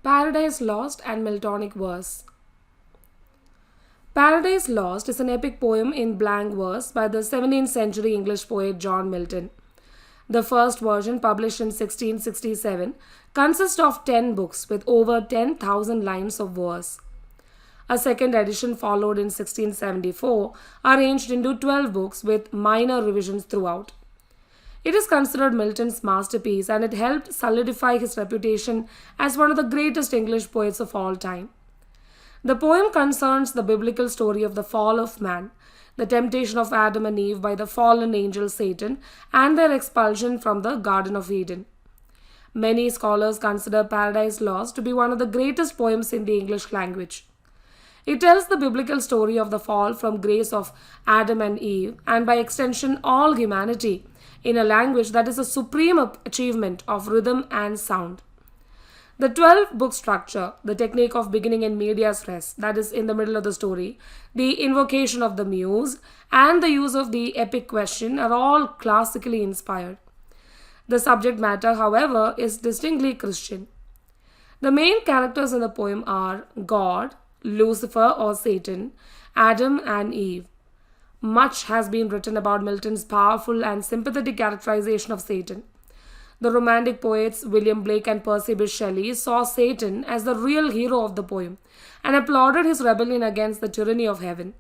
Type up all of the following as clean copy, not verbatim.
Paradise Lost and Miltonic Verse. Paradise Lost is an epic poem in blank verse by the 17th century English poet John Milton. The first version, published in 1667, consists of 10 books with over 10,000 lines of verse. A second edition followed in 1674, arranged into 12 books with minor revisions throughout. It is considered Milton's masterpiece and it helped solidify his reputation as one of the greatest English poets of all time. The poem concerns the biblical story of the fall of man, the temptation of Adam and Eve by the fallen angel Satan, and their expulsion from the Garden of Eden. Many scholars consider Paradise Lost to be one of the greatest poems in the English language. It tells the biblical story of the fall from grace of Adam and Eve, and by extension, all humanity, in a language that is a supreme achievement of rhythm and sound. The 12 book structure, the technique of beginning in medias res, that is in the middle of the story, the invocation of the muse, and the use of the epic question are all classically inspired. The subject matter, however, is distinctly Christian. The main characters in the poem are God, Lucifer or Satan, Adam and Eve. Much has been written about Milton's powerful and sympathetic characterization of Satan. The romantic poets William Blake and Percy Bysshe Shelley saw Satan as the real hero of the poem and applauded his rebellion against the tyranny of heaven.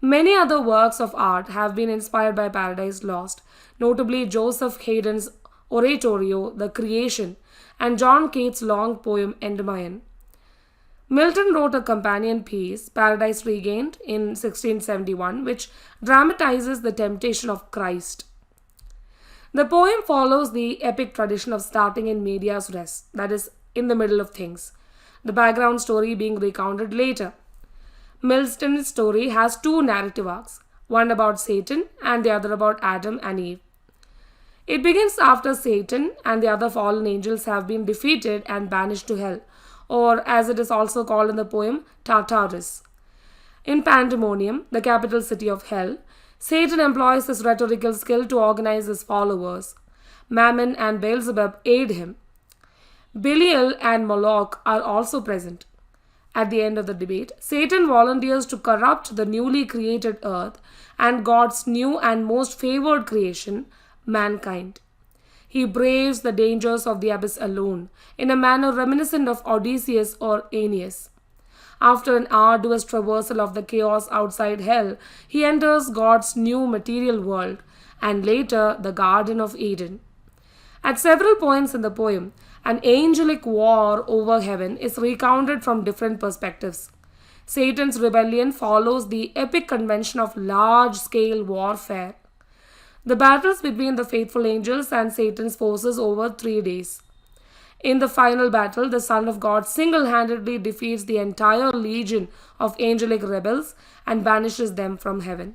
Many other works of art have been inspired by Paradise Lost, notably Joseph Haydn's oratorio The Creation and John Keats' long poem Endymion. Milton wrote a companion piece, Paradise Regained, in 1671, which dramatizes the temptation of Christ. The poem follows the epic tradition of starting in medias res, that is, in the middle of things, the background story being recounted later. Milton's story has two narrative arcs, one about Satan and the other about Adam and Eve. It begins after Satan and the other fallen angels have been defeated and banished to hell, or as it is also called in the poem, Tartarus. In Pandemonium, the capital city of hell, Satan employs his rhetorical skill to organize his followers. Mammon and Beelzebub aid him. Belial and Moloch are also present. At the end of the debate, Satan volunteers to corrupt the newly created earth and God's new and most favored creation, mankind. He braves the dangers of the abyss alone, in a manner reminiscent of Odysseus or Aeneas. After an arduous traversal of the chaos outside hell, he enters God's new material world, and later the Garden of Eden. At several points in the poem, an angelic war over heaven is recounted from different perspectives. Satan's rebellion follows the epic convention of large-scale warfare. The battles between the faithful angels and Satan's forces over 3 days. In the final battle, the Son of God single-handedly defeats the entire legion of angelic rebels and banishes them from heaven.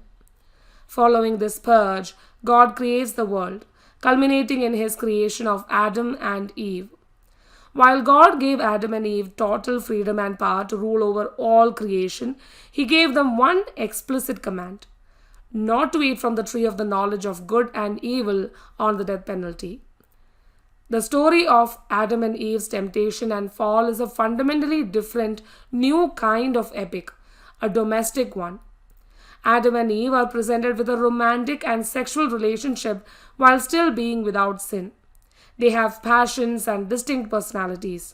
Following this purge, God creates the world, culminating in his creation of Adam and Eve. While God gave Adam and Eve total freedom and power to rule over all creation, he gave them one explicit command: not to eat from the tree of the knowledge of good and evil on the death penalty. The story of Adam and Eve's temptation and fall is a fundamentally different, new kind of epic, a domestic one. Adam and Eve are presented with a romantic and sexual relationship while still being without sin. They have passions and distinct personalities.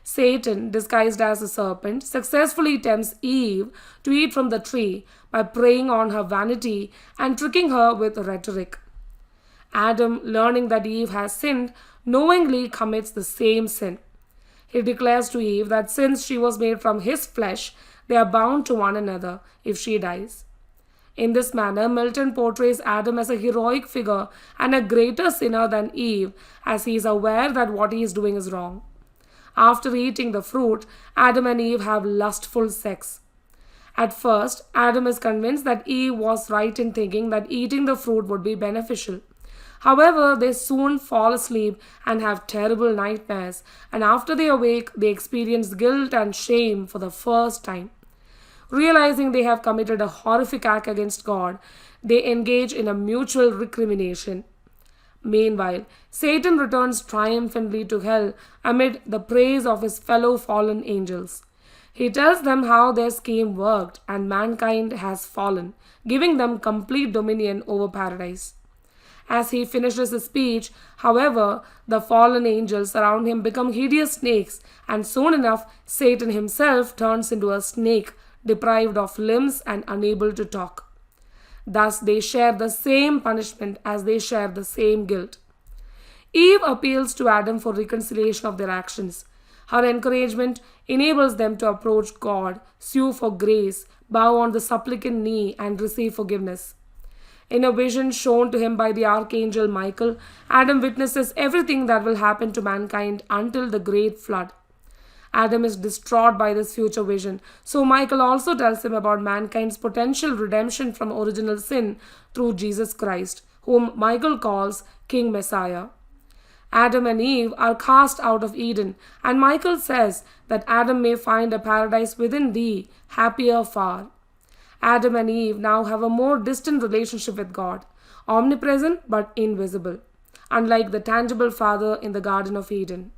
Satan, disguised as a serpent, successfully tempts Eve to eat from the tree by preying on her vanity and tricking her with rhetoric. Adam, learning that Eve has sinned, knowingly commits the same sin. He declares to Eve that since she was made from his flesh, they are bound to one another if she dies. In this manner, Milton portrays Adam as a heroic figure and a greater sinner than Eve, as he is aware that what he is doing is wrong. After eating the fruit, Adam and Eve have lustful sex. At first, Adam is convinced that Eve was right in thinking that eating the fruit would be beneficial. However, they soon fall asleep and have terrible nightmares, and after they awake, they experience guilt and shame for the first time. Realizing they have committed a horrific act against God, they engage in a mutual recrimination. Meanwhile, Satan returns triumphantly to hell amid the praise of his fellow fallen angels. He tells them how their scheme worked and mankind has fallen, giving them complete dominion over paradise. As he finishes his speech, however, the fallen angels around him become hideous snakes, and soon enough, Satan himself turns into a snake, deprived of limbs and unable to talk. Thus, they share the same punishment as they share the same guilt. Eve appeals to Adam for reconciliation of their actions. Her encouragement enables them to approach God, sue for grace, bow on the supplicant knee, and receive forgiveness. In a vision shown to him by the archangel Michael, Adam witnesses everything that will happen to mankind until the great flood. Adam is distraught by this future vision, so Michael also tells him about mankind's potential redemption from original sin through Jesus Christ, whom Michael calls King Messiah. Adam and Eve are cast out of Eden, and Michael says that Adam may find a paradise within thee, happier far. Adam and Eve now have a more distant relationship with God, omnipresent but invisible, unlike the tangible Father in the Garden of Eden.